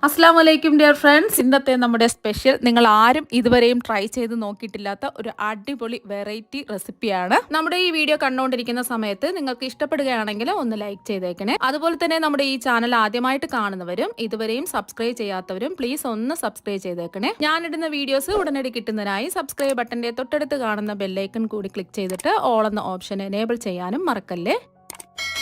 അസ്സലാമു അലൈക്കും dear friends. ഇന്നത്തെ നമ്മുടെ സ്പെഷ്യൽ നിങ്ങൾ ആരും ഇതുവരെയും ട്രൈ ചെയ്ത് നോക്കിയിട്ടില്ലാത്ത ഒരു അടിപൊളി വെറൈറ്റി റെസിപ്പിയാണ്. നമ്മുടെ ഈ വീഡിയോ കണ്ടുകൊണ്ടിരിക്കുന്ന സമയത്ത് നിങ്ങൾക്ക് ഇഷ്ടപ്പെടുകയാണെങ്കിൽ ഒന്ന് ലൈക്ക് ചെയ്തേക്കണേ. അതുപോലെ തന്നെ നമ്മുടെ ഈ ചാനൽ ആദ്യമായിട്ട് കാണുന്നവരും ഇതുവരെയും സബ്സ്ക്രൈബ് ചെയ്യാത്തവരും പ്ലീസ് ഒന്ന് സബ്സ്ക്രൈബ് ചെയ്തേക്കണേ. ഞാനിടുന്ന വീഡിയോസ് ഉടനടി കിട്ടുന്നതിനായി സബ്സ്ക്രൈബ് ബട്ടന്റെ തൊട്ടടുത്ത് കാണുന്ന ബെല്ലൈക്കൺ കൂടി ക്ലിക്ക് ചെയ്തിട്ട് ഓൾ എന്ന ഓപ്ഷൻ എനേബിൾ ചെയ്യാനും മറക്കല്ലേ.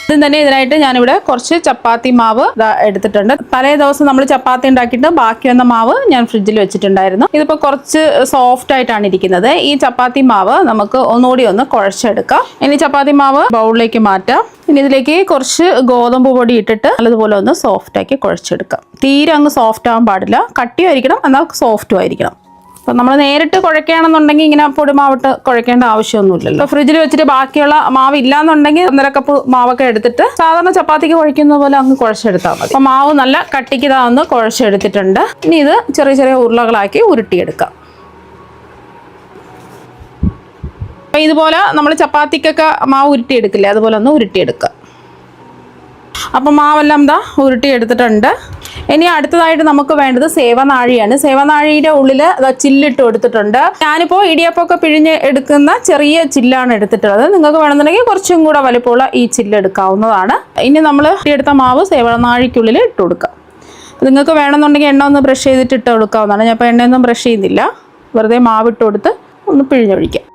ആദ്യം തന്നെ ഇതിനായിട്ട് ഞാനിവിടെ കുറച്ച് ചപ്പാത്തി മാവ് എടുത്തിട്ടുണ്ട്. തലേ ദിവസം നമ്മൾ ചപ്പാത്തി ഉണ്ടാക്കിയിട്ട് ബാക്കി വന്ന മാവ് ഞാൻ ഫ്രിഡ്ജിൽ വെച്ചിട്ടുണ്ടായിരുന്നു. ഇതിപ്പോൾ കുറച്ച് സോഫ്റ്റ് ആയിട്ടാണ് ഇരിക്കുന്നത്. ഈ ചപ്പാത്തി മാവ് നമുക്ക് ഒന്നുകൂടി ഒന്ന് കുഴച്ചെടുക്കാം. ഇനി ചപ്പാത്തി മാവ് ബൗളിലേക്ക് മാറ്റാം. ഇനി ഇതിലേക്ക് കുറച്ച് ഗോതമ്പ് പൊടി ഇട്ടിട്ട് നല്ലതുപോലെ ഒന്ന് സോഫ്റ്റ് ആക്കി കുഴച്ചെടുക്കാം. തീരെ അങ്ങ് സോഫ്റ്റ് ആവാൻ പാടില്ല, കട്ടിയായിരിക്കണം, എന്നാൽ സോഫ്റ്റും ആയിരിക്കണം. അപ്പോൾ നമ്മൾ നേരിട്ട് കുഴക്കുകയാണെന്നുണ്ടെങ്കിൽ ഇങ്ങനെ പൊടിമാവിട്ട് കുഴക്കേണ്ട ആവശ്യമൊന്നുമില്ലല്ലോ. ഫ്രിഡ്ജിൽ വെച്ചിട്ട് ബാക്കിയുള്ള മാവ് ഇല്ലാന്നുണ്ടെങ്കിൽ 1.5 കപ്പ് മാവൊക്കെ എടുത്തിട്ട് സാധാരണ ചപ്പാത്തിക്ക് കുഴക്കുന്ന പോലെ അങ്ങ് കുഴച്ചെടുത്താൽ മതി. അപ്പോൾ മാവ് നല്ല കട്ടിക്ക് ഒന്ന് കുഴച്ചെടുത്തിട്ടുണ്ട്. ഇനി ഇത് ചെറിയ ചെറിയ ഉരുളകളാക്കി ഉരുട്ടിയെടുക്കാം. അപ്പോൾ ഇതുപോലെ നമ്മൾ ചപ്പാത്തിക്കൊക്കെ മാവ് ഉരുട്ടിയെടുക്കില്ലേ, അതുപോലെ ഒന്ന് ഉരുട്ടിയെടുക്കുക. അപ്പം മാവെല്ലാം ഉരുട്ടിയെടുത്തിട്ടുണ്ട്. ഇനി അടുത്തതായിട്ട് നമുക്ക് വേണ്ടത് സേവനാഴിയാണ്. സേവനാഴിയുടെ ഉള്ളിൽ ചില്ലിട്ട് കൊടുത്തിട്ടുണ്ട്. ഞാനിപ്പോൾ ഇടിയപ്പമൊക്കെ പിഴിഞ്ഞ് എടുക്കുന്ന ചെറിയ ചില്ലാണ് എടുത്തിട്ടുള്ളത്. നിങ്ങൾക്ക് വേണമെന്നുണ്ടെങ്കിൽ കുറച്ചും കൂടെ വലിപ്പമുള്ള ഈ ചില്ല് എടുക്കാവുന്നതാണ്. ഇനി നമ്മൾ എടുത്ത മാവ് സേവനാഴിക്കുള്ളിൽ ഇട്ട് കൊടുക്കാം. നിങ്ങൾക്ക് വേണമെന്നുണ്ടെങ്കിൽ എണ്ണ ഒന്ന് ബ്രഷ് ചെയ്തിട്ട് ഇട്ട് കൊടുക്കാവുന്നതാണ്. ഞാൻ ഇപ്പോൾ എണ്ണയൊന്നും ബ്രഷ് ചെയ്യുന്നില്ല, വെറുതെ മാവ് ഇട്ട് കൊടുത്ത് ഒന്ന് പിഴിഞ്ഞൊഴിക്കാം.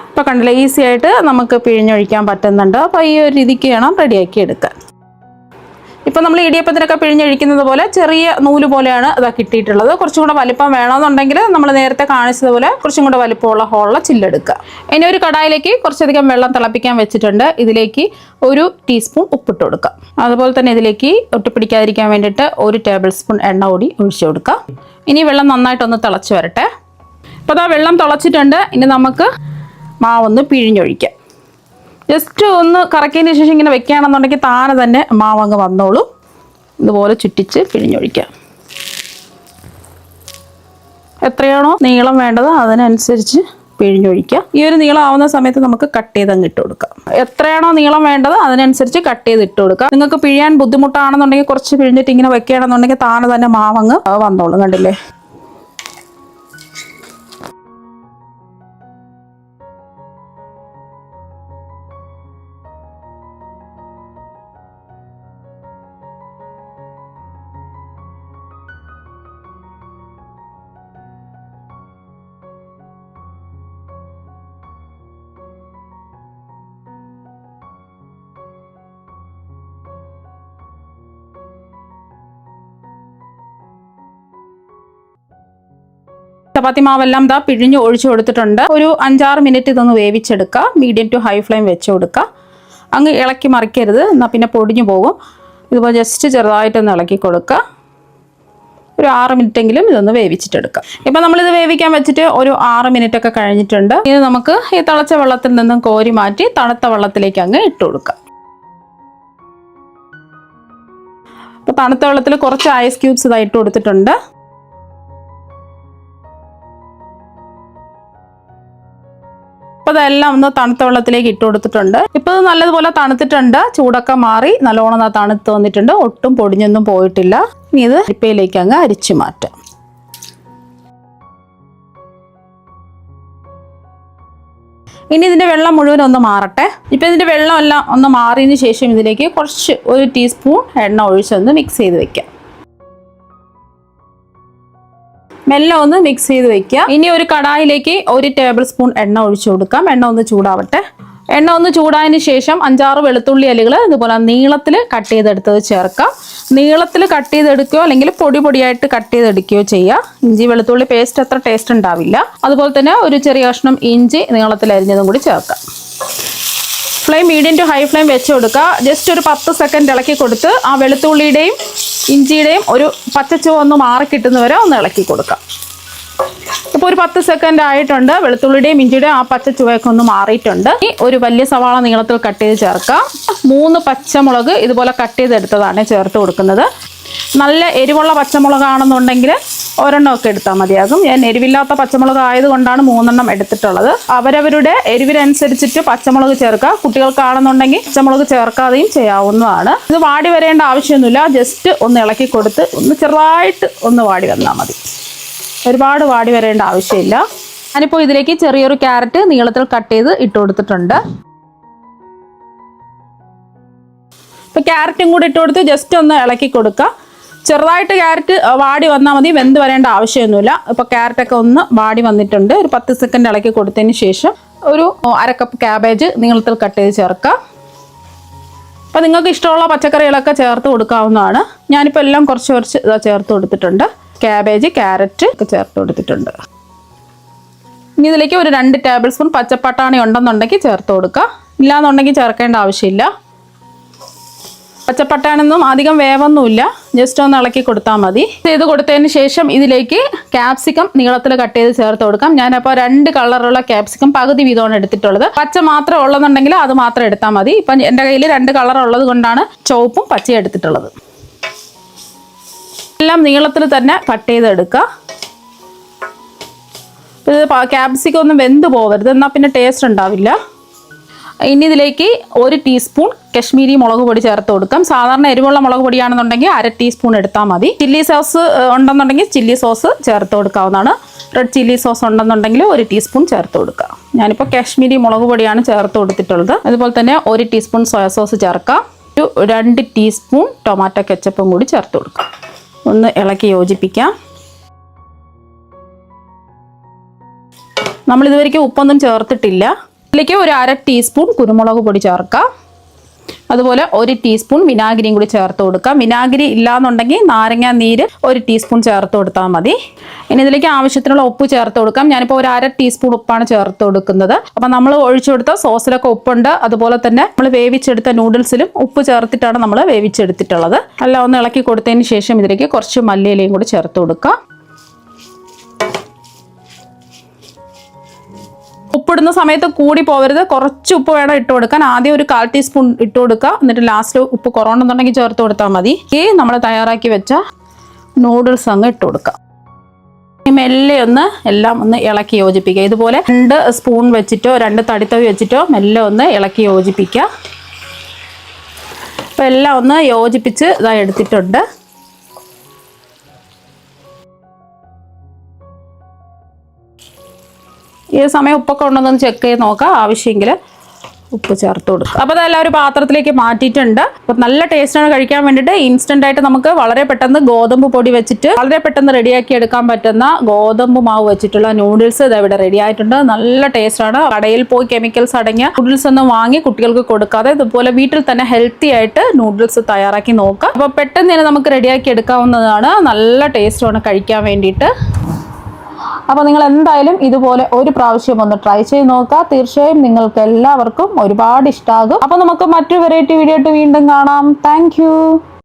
ഇപ്പോൾ കണ്ടില്ല, ഈസി ആയിട്ട് നമുക്ക് പിഴിഞ്ഞൊഴിക്കാൻ പറ്റുന്നുണ്ട്. അപ്പോൾ ഈ ഒരു രീതിക്ക് വേണം റെഡിയാക്കി എടുക്കാൻ. ഇപ്പോൾ നമ്മൾ ഇടിയപ്പത്തിനൊക്കെ പിഴിഞ്ഞൊഴിക്കുന്നത് പോലെ ചെറിയ നൂല് പോലെയാണ് ഇതാ കിട്ടിയിട്ടുള്ളത്. കുറച്ചും കൂടെ വലിപ്പം വേണമെന്നുണ്ടെങ്കിൽ നമ്മൾ നേരത്തെ കാണിച്ചതുപോലെ കുറച്ചും കൂടെ വലിപ്പമുള്ള ഹോളുള്ള ചില്ലെടുക്കുക. ഇനി ഒരു കടായിലേക്ക് കുറച്ചധികം വെള്ളം തിളപ്പിക്കാൻ വെച്ചിട്ടുണ്ട്. ഇതിലേക്ക് 1 ടീസ്പൂൺ ഉപ്പിട്ട് കൊടുക്കുക. അതുപോലെ തന്നെ ഇതിലേക്ക് ഒട്ടിപ്പിടിക്കാതിരിക്കാൻ വേണ്ടിയിട്ട് 1 ടേബിൾ സ്പൂൺ എണ്ണ കൂടി ഒഴിച്ചു കൊടുക്കുക. ഇനി വെള്ളം നന്നായിട്ടൊന്ന് തിളച്ച് വരട്ടെ. അപ്പോൾ അതാ വെള്ളം തിളച്ചിട്ടുണ്ട്. ഇനി നമുക്ക് മാവൊന്ന് പിഴിഞ്ഞൊഴിക്കാം. ജസ്റ്റ് ഒന്ന് കറക്കിയതിന് ശേഷം ഇങ്ങനെ വെക്കുകയാണെന്നുണ്ടെങ്കിൽ താനെ തന്നെ മാവ് അങ്ങ് വന്നോളൂ. ഇതുപോലെ ചുറ്റിച്ച് പിഴിഞ്ഞൊഴിക്കാം. എത്രയാണോ നീളം വേണ്ടത് അതിനനുസരിച്ച് പിഴിഞ്ഞൊഴിക്കുക. ഈ ഒരു നീളം ആവുന്ന സമയത്ത് നമുക്ക് കട്ട് ചെയ്ത് അങ്ങ് ഇട്ട് കൊടുക്കാം. എത്രയാണോ നീളം വേണ്ടത് അതിനനുസരിച്ച് കട്ട് ചെയ്ത് ഇട്ട് കൊടുക്കുക. നിങ്ങൾക്ക് പിഴിയാൻ ബുദ്ധിമുട്ടാണെന്നുണ്ടെങ്കിൽ കുറച്ച് പിഴിഞ്ഞിട്ട് ഇങ്ങനെ വെക്കുകയാണെന്നുണ്ടെങ്കിൽ താനെ തന്നെ മാവങ്ങ് വന്നോളൂ. കണ്ടില്ലേ? ചപ്പാത്തി മാവെല്ലാം പിഴിഞ്ഞ് ഒഴിച്ചു കൊടുത്തിട്ടുണ്ട്. ഒരു 5-6 മിനിറ്റ് ഇതൊന്ന് വേവിച്ചെടുക്കുക. മീഡിയം ടു ഹൈ ഫ്ലെയിം വെച്ച് കൊടുക്കുക. അങ്ങ് ഇളക്കി മറിക്കരുത്, എന്നാൽ പിന്നെ പൊടിഞ്ഞു പോകും. ഇതുപോലെ ജസ്റ്റ് ചെറുതായിട്ടൊന്ന് ഇളക്കി കൊടുക്കുക. ഒരു 6 മിനിറ്റെങ്കിലും ഇതൊന്ന് വേവിച്ചിട്ടെടുക്കുക. ഇപ്പം നമ്മളിത് വേവിക്കാൻ വെച്ചിട്ട് ഒരു 6 മിനിറ്റ് ഒക്കെ കഴിഞ്ഞിട്ടുണ്ട്. ഇത് നമുക്ക് ഈ തിളച്ച വെള്ളത്തിൽ നിന്നും കോരി മാറ്റി തണുത്ത വെള്ളത്തിലേക്ക് അങ്ങ് ഇട്ട് കൊടുക്കുക. അപ്പോൾ തണുത്ത വെള്ളത്തിൽ കുറച്ച് ഐസ് ക്യൂബ്സ് ഇതായിട്ട് കൊടുത്തിട്ടുണ്ട്. അപ്പോൾ അതെല്ലാം ഒന്ന് തണുത്ത വെള്ളത്തിലേക്ക് ഇട്ട് കൊടുത്തിട്ടുണ്ട്. ഇപ്പോൾ ഇത് നല്ലതുപോലെ തണുത്തിട്ടുണ്ട്. ചൂടൊക്കെ മാറി നല്ലോണം തണുത്ത് വന്നിട്ടുണ്ട്. ഒട്ടും പൊടിഞ്ഞൊന്നും പോയിട്ടില്ല. ഇനി ഇത് അരിപ്പയിലേക്ക് അങ്ങ് അരിച്ചു മാറ്റാം. ഇനി ഇതിൻ്റെ വെള്ളം മുഴുവൻ ഒന്ന് മാറട്ടെ. ഇപ്പോൾ ഇതിൻ്റെ വെള്ളമെല്ലാം ഒന്ന് മാറിയതിന് ശേഷം ഇതിലേക്ക് കുറച്ച് 1 ടീസ്പൂൺ എണ്ണ ഒഴിച്ചൊന്ന് മിക്സ് ചെയ്ത് വെക്കാം. മെല്ലെ ഒന്ന് മിക്സ് ചെയ്ത് വെക്കുക. ഇനി ഒരു കടായിലേക്ക് 1 ടേബിൾ സ്പൂൺ എണ്ണ ഒഴിച്ചു കൊടുക്കാം. എണ്ണ ഒന്ന് ചൂടാവട്ടെ. എണ്ണ ഒന്ന് ചൂടായതിന് ശേഷം 5-6 വെളുത്തുള്ളി അല്ലികൾ ഇതുപോലെ നീളത്തിൽ കട്ട് ചെയ്തെടുത്തത് ചേർക്കാം. നീളത്തിൽ കട്ട് ചെയ്തെടുക്കുകയോ അല്ലെങ്കിൽ പൊടിയായിട്ട് കട്ട് ചെയ്തെടുക്കുകയോ ചെയ്യുക. ഇഞ്ചി വെളുത്തുള്ളി പേസ്റ്റ് അത്ര ടേസ്റ്റ് ഉണ്ടാവില്ല. അതുപോലെ തന്നെ ഒരു ചെറിയ കഷ്ണം ഇഞ്ചി നീളത്തിൽ അരിഞ്ഞതും കൂടി ചേർക്കാം. Flame medium to high flame വെച്ച് കൊടുക്കുക. ജസ്റ്റ് ഒരു 10 സെക്കൻഡ് ഇളക്കി കൊടുത്ത് ആ വെളുത്തുള്ളിയുടെയും ഇഞ്ചിയുടെയും ഒരു പച്ചച്ചുവ ഒന്ന് മാറി കിട്ടുന്നവരെ ഒന്ന് ഇളക്കി കൊടുക്കാം. ഇപ്പോൾ ഒരു 10 സെക്കൻഡ് ആയിട്ടുണ്ട്. വെളുത്തുള്ളിയുടെയും ഇഞ്ചിയുടെയും ആ പച്ചച്ചുവയൊക്കെ ഒന്ന് മാറിയിട്ടുണ്ട്. ഈ ഒരു വലിയ സവാള നീളത്തിൽ കട്ട് ചെയ്ത് ചേർക്കാം. 3 പച്ചമുളക് ഇതുപോലെ കട്ട് ചെയ്തെടുത്തതാണ് ചേർത്ത് കൊടുക്കുന്നത്. നല്ല എരിവുള്ള പച്ചമുളകാണെന്നുണ്ടെങ്കിൽ ഒരെണ്ണമൊക്കെ എടുത്താൽ മതിയാകും. ഞാൻ എരിവില്ലാത്ത പച്ചമുളക് ആയതുകൊണ്ടാണ് 3 എടുത്തിട്ടുള്ളത്. അവരവരുടെ എരിവിനനുസരിച്ചിട്ട് പച്ചമുളക് ചേർക്കുക. കുട്ടികൾക്കാണെന്നുണ്ടെങ്കിൽ പച്ചമുളക് ചേർക്കാതെയും ചെയ്യാവുന്നതാണ്. ഇത് വാടി വരേണ്ട ആവശ്യമൊന്നുമില്ല. ജസ്റ്റ് ഒന്ന് ഇളക്കി കൊടുത്ത് ഒന്ന് ചെറുതായിട്ട് ഒന്ന് വാടി വന്നാൽ മതി. ഒരുപാട് വാടി വരേണ്ട ആവശ്യമില്ല. ഞാനിപ്പോൾ ഇതിലേക്ക് ചെറിയൊരു ക്യാരറ്റ് നീളത്തിൽ കട്ട് ചെയ്ത് ഇട്ട് കൊടുത്തിട്ടുണ്ട്. ഇപ്പോൾ ക്യാരറ്റും കൂടി ഇട്ട് കൊടുത്ത് ജസ്റ്റ് ഒന്ന് ഇളക്കി കൊടുക്കുക. ചെറുതായിട്ട് ക്യാരറ്റ് വാടി വന്നാൽ മതി, വെന്ത് വരേണ്ട ആവശ്യമൊന്നുമില്ല. ഇപ്പോൾ ക്യാരറ്റൊക്കെ ഒന്ന് വാടി വന്നിട്ടുണ്ട്. ഒരു 10 സെക്കൻഡ് ഇളക്കി കൊടുത്തതിന് ശേഷം ഒരു 1/2 കപ്പ് ക്യാബേജ് നീളത്തിൽ കട്ട് ചെയ്ത് ചേർക്കുക. അപ്പോൾ നിങ്ങൾക്ക് ഇഷ്ടമുള്ള പച്ചക്കറികളൊക്കെ ചേർത്ത് കൊടുക്കാവുന്നതാണ്. ഞാനിപ്പോൾ എല്ലാം കുറച്ച് കുറച്ച് ചേർത്ത് കൊടുത്തിട്ടുണ്ട്. ക്യാബേജ്, ക്യാരറ്റ് ഒക്കെ ചേർത്ത് കൊടുത്തിട്ടുണ്ട്. ഇനി ഇതിലേക്ക് ഒരു 2 ടേബിൾ സ്പൂൺ പച്ചപ്പട്ടാണി ഉണ്ടെന്നുണ്ടെങ്കിൽ ചേർത്ത് കൊടുക്കുക. ഇല്ലാന്നുണ്ടെങ്കിൽ ചേർക്കേണ്ട ആവശ്യമില്ല. പച്ചപ്പട്ടാണൊന്നും അധികം വേവൊന്നുമില്ല, ജസ്റ്റ് ഒന്ന് ഇളക്കി കൊടുത്താൽ മതി. ചെയ്ത് കൊടുത്തതിന് ശേഷം ഇതിലേക്ക് ക്യാപ്സിക്കം നീളത്തിൽ കട്ട് ചെയ്ത് ചേർത്ത് കൊടുക്കാം. ഞാനപ്പോൾ 2 കളറുള്ള ക്യാപ്സിക്കം പകുതി വീതമാണ് എടുത്തിട്ടുള്ളത്. പച്ച മാത്രം ഉള്ളതെന്നുണ്ടെങ്കിൽ അത് മാത്രം എടുത്താൽ മതി. ഇപ്പം എൻ്റെ കയ്യിൽ 2 കളർ ഉള്ളത് കൊണ്ടാണ് ചുവപ്പും പച്ചയും എടുത്തിട്ടുള്ളത്. എല്ലാം നീളത്തിൽ തന്നെ കട്ട് ചെയ്തെടുക്കുക. ഇത് ക്യാപ്സിക്കം ഒന്നും വെന്ത് പോകരുത്, എന്നാൽ പിന്നെ ടേസ്റ്റ് ഉണ്ടാവില്ല. ഇനി ഇതിലേക്ക് 1 ടീസ്പൂൺ കശ്മീരി മുളക് പൊടി ചേർത്ത് കൊടുക്കാം. സാധാരണ എരിവുള്ള മുളക് പൊടിയാണെന്നുണ്ടെങ്കിൽ 1/2 ടീസ്പൂൺ എടുത്താൽ മതി. ചില്ലി സോസ് ഉണ്ടെന്നുണ്ടെങ്കിൽ ചില്ലി സോസ് ചേർത്ത് കൊടുക്കാവുന്നതാണ്. റെഡ് ചില്ലി സോസ് ഉണ്ടെന്നുണ്ടെങ്കിൽ 1 ടീസ്പൂൺ ചേർത്ത് കൊടുക്കുക. ഞാനിപ്പോൾ കശ്മീരി മുളക് പൊടിയാണ് ചേർത്ത് കൊടുത്തിട്ടുള്ളത്. അതുപോലെ തന്നെ 1 ടീസ്പൂൺ സോയ സോസ് ചേർക്കാം. ഒരു 2 ടീസ്പൂൺ ടൊമാറ്റോ കെച്ചപ്പും കൂടി ചേർത്ത് കൊടുക്കാം. ഒന്ന് ഇളക്കി യോജിപ്പിക്കാം. നമ്മളിതുവരെയ്ക്ക് ഉപ്പൊന്നും ചേർത്തിട്ടില്ല. ഇതിലേക്ക് ഒരു 1/2 ടീസ്പൂൺ കുരുമുളക് പൊടി ചേർക്കാം. അതുപോലെ 1 ടീസ്പൂൺ വിനാഗിരിയും കൂടി ചേർത്ത് കൊടുക്കാം. വിനാഗിരി ഇല്ലാന്നുണ്ടെങ്കിൽ നാരങ്ങ നീര് 1 ടീസ്പൂൺ ചേർത്ത് കൊടുത്താൽ മതി. ഇനി ഇതിലേക്ക് ആവശ്യത്തിനുള്ള ഉപ്പ് ചേർത്ത് കൊടുക്കാം. ഞാനിപ്പോൾ ഒരു 1/2 ടീസ്പൂൺ ഉപ്പാണ് ചേർത്ത് കൊടുക്കുന്നത്. അപ്പം നമ്മൾ ഒഴിച്ചു കൊടുത്ത സോസിലൊക്കെ ഉപ്പുണ്ട്. അതുപോലെ തന്നെ നമ്മൾ വേവിച്ചെടുത്ത നൂഡിൽസിലും ഉപ്പ് ചേർത്തിട്ടാണ് നമ്മൾ വേവിച്ചെടുത്തിട്ടുള്ളത്. എല്ലാം ഒന്ന് ഇളക്കി കൊടുത്തതിന് ശേഷം ഇതിലേക്ക് കുറച്ച് മല്ലിയിലയും കൂടി ചേർത്ത് കൊടുക്കാം. ഉപ്പിടുന്ന സമയത്ത് കൂടി പോകരുത്, കുറച്ച് ഉപ്പ് വേണം ഇട്ട് കൊടുക്കാൻ. ആദ്യം ഒരു 1/4 ടീസ്പൂൺ ഇട്ട് കൊടുക്കുക, എന്നിട്ട് ലാസ്റ്റ് ഉപ്പ് കുറവുണ്ടെന്നുണ്ടെങ്കിൽ ചേർത്ത് കൊടുത്താൽ മതി. നമ്മൾ തയ്യാറാക്കി വെച്ച നൂഡിൽസ് അങ്ങ് ഇട്ട് കൊടുക്കുക. മെല്ലെ ഒന്ന് എല്ലാം ഒന്ന് ഇളക്കി യോജിപ്പിക്കുക. ഇതുപോലെ 2 സ്പൂൺ വെച്ചിട്ടോ 2 തടിത്തവി വെച്ചിട്ടോ മെല്ലെ ഒന്ന് ഇളക്കി യോജിപ്പിക്കുക. അപ്പോൾ എല്ലാം ഒന്ന് യോജിപ്പിച്ച് ഇതായി എടുത്തിട്ടുണ്ട്. ഈ സമയം ഉപ്പൊക്കെ ഉണ്ടെന്നൊന്ന് ചെക്ക് ചെയ്ത് നോക്കാം. ആവശ്യമെങ്കിൽ ഉപ്പ് ചേർത്ത് കൊടുക്കുക. അപ്പോൾ അതെല്ലാം ഒരു പാത്രത്തിലേക്ക് മാറ്റിയിട്ടുണ്ട്. അപ്പോൾ നല്ല ടേസ്റ്റാണ് കഴിക്കാൻ വേണ്ടിയിട്ട്. ഇൻസ്റ്റൻ്റ് ആയിട്ട് നമുക്ക് വളരെ പെട്ടെന്ന് ഗോതമ്പ് പൊടി വെച്ചിട്ട് വളരെ പെട്ടെന്ന് റെഡിയാക്കി എടുക്കാൻ പറ്റുന്ന ഗോതമ്പ് മാവ് വെച്ചിട്ടുള്ള നൂഡിൽസ് ഇത് ഇവിടെ റെഡി ആയിട്ടുണ്ട്. നല്ല ടേസ്റ്റാണ്. കടയിൽ പോയി കെമിക്കൽസ് അടങ്ങിയ നൂഡിൽസ് ഒന്നും വാങ്ങി കുട്ടികൾക്ക് കൊടുക്കാതെ ഇതുപോലെ വീട്ടിൽ തന്നെ ഹെൽത്തി ആയിട്ട് നൂഡിൽസ് തയ്യാറാക്കി നോക്കാം. അപ്പോൾ പെട്ടെന്ന് തന്നെ നമുക്ക് റെഡിയാക്കി എടുക്കാവുന്നതാണ്. നല്ല ടേസ്റ്റാണ് കഴിക്കാൻ വേണ്ടിയിട്ട്. അപ്പോൾ നിങ്ങൾ എന്തായാലും ഇതുപോലെ ഒരു പ്രാവശ്യം ഒന്ന് ട്രൈ ചെയ്ത് നോക്കുക. തീർച്ചയായും നിങ്ങൾക്ക് എല്ലാവർക്കും ഒരുപാട് ഇഷ്ടമാകും. അപ്പോൾ നമുക്ക് മറ്റൊരു വെറൈറ്റി വീഡിയോ ആയിട്ട് വീണ്ടും കാണാം. താങ്ക്